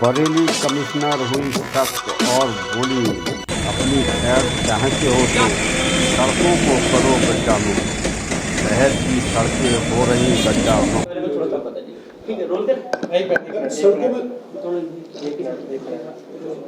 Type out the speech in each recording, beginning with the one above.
Bareilly commissioner हुई सख्त और बोली, अपनी खैर चाहते हो तो सड़कों को करो गड्ढा मुक्त। शहर की सड़कें हो रही गड्ढा मुक्त।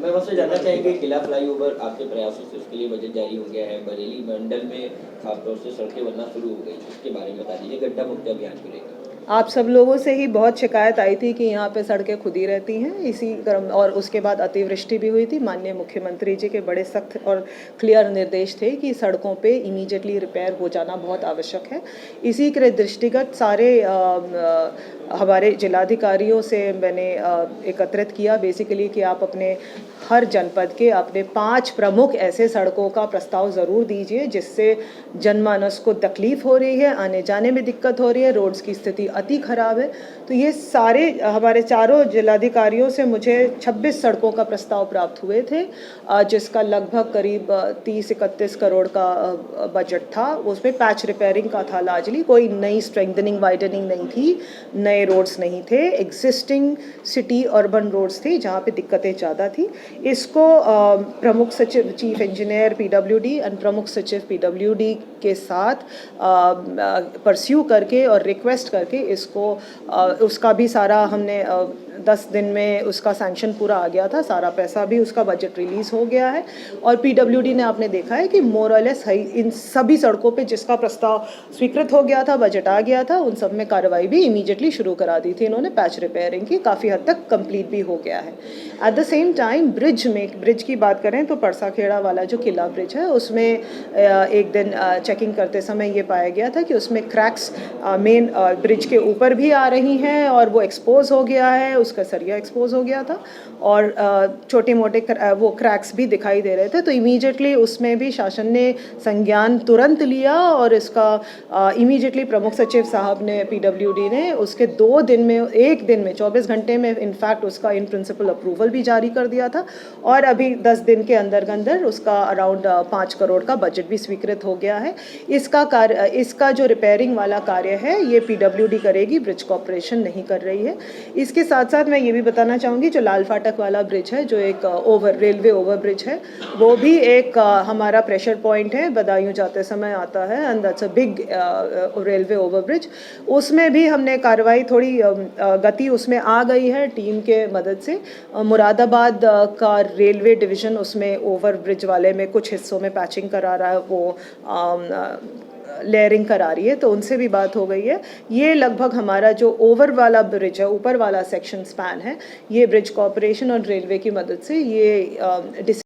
मैं बस जानना चाहेंगे किला फ्लाईओवर आपके प्रयासों से उसके लिए बजट जारी हो गया है, बरेली मंडल में खासतौर से सड़कें बनना शुरू हो गई, उसके बारे में बता दीजिए। गड्ढा मुक्त अभियान को लेकर आप सब लोगों से ही बहुत शिकायत आई थी कि यहाँ पे सड़कें खुदी रहती हैं इसी क्रम, और उसके बाद अतिवृष्टि भी हुई थी। माननीय मुख्यमंत्री जी के बड़े सख्त और क्लियर निर्देश थे कि सड़कों पे इमीडिएटली रिपेयर हो जाना बहुत आवश्यक है। इसी के दृष्टिगत सारे हमारे जिलाधिकारियों से मैंने एकत्रित किया बेसिकली कि आप अपने हर जनपद के अपने 5 प्रमुख ऐसे सड़कों का प्रस्ताव ज़रूर दीजिए जिससे जनमानस को तकलीफ़ हो रही है, आने जाने में दिक्कत हो रही है, रोड्स की स्थिति अति ख़राब है। तो ये सारे हमारे चारों जिलाधिकारियों से मुझे 26 सड़कों का प्रस्ताव प्राप्त हुए थे, जिसका लगभग करीब 30-31 करोड़ का बजट था। उसमें पैच रिपेयरिंग का था लार्जली, कोई नई स्ट्रेंथनिंग वाइडनिंग नहीं थी, नए रोड्स नहीं थे, एग्जिस्टिंग सिटी अर्बन रोड्स थे जहाँ पे दिक्कतें ज़्यादा थी। इसको प्रमुख सचिव चीफ इंजीनियर पीडब्ल्यूडी एंड प्रमुख सचिव पीडब्ल्यूडी के साथ परस्यू करके और रिक्वेस्ट करके इसको उसका भी सारा हमने 10 दिन में उसका सैंक्शन पूरा आ गया था, सारा पैसा भी उसका बजट रिलीज़ हो गया है। और पीडब्ल्यूडी ने आपने देखा है कि मोर और लेस इन सभी सड़कों पे जिसका प्रस्ताव स्वीकृत हो गया था, बजट आ गया था, उन सब में कार्रवाई भी इमीडिएटली शुरू करा दी थी इन्होंने। पैच रिपेयरिंग की काफ़ी हद तक कंप्लीट भी हो गया है। At the same time bridge की बात करें तो परसाखेड़ा वाला जो किला ब्रिज है उसमें एक दिन चेकिंग करते समय ये पाया गया था कि उसमें क्रैक्स मेन ब्रिज के ऊपर भी आ रही हैं और वो एक्सपोज हो गया है, उसका सरिया एक्सपोज हो गया था और छोटे मोटे वो क्रैक्स भी दिखाई दे रहे थे। तो इमीडिएटली उसमें भी शासन ने संज्ञान तुरंत लिया और इसका इमीडिएटली प्रमुख सचिव साहब ने पीडब्ल्यूडी ने उसके 2 दिन में 1 दिन में 24 घंटे में इनफैक्ट उसका इन प्रिंसिपल अप्रूवल भी जारी कर दिया था और अभी 10 दिन के अंदर उसका अराउंड 5 करोड़ का बजट भी स्वीकृत हो गया है। इसका जो रिपेयरिंग वाला कार्य है ये पीडब्ल्यूडी करेगी, ब्रिज कॉर्पोरेशन नहीं कर रही है। इसके साथ साथ मैं ये भी बताना चाहूँगी जो लाल फाटक वाला ब्रिज है जो एक रेलवे ओवर ब्रिज है, वो भी एक हमारा प्रेशर पॉइंट है, बदायूं जाते समय आता है and that's a big railway over bridge. उसमें भी हमने कार्रवाई थोड़ी गति उसमें आ गई है टीम के मदद से। मुरादाबाद का रेलवे डिवीज़न उसमें ओवर ब्रिज वाले में कुछ हिस्सों में पैचिंग करा रहा है, वो लेयरिंग करा रही है, तो उनसे भी बात हो गई है। ये लगभग हमारा जो ओवर वाला ब्रिज है, ऊपर वाला सेक्शन स्पैन है, ये ब्रिज कॉर्पोरेशन और रेलवे की मदद से ये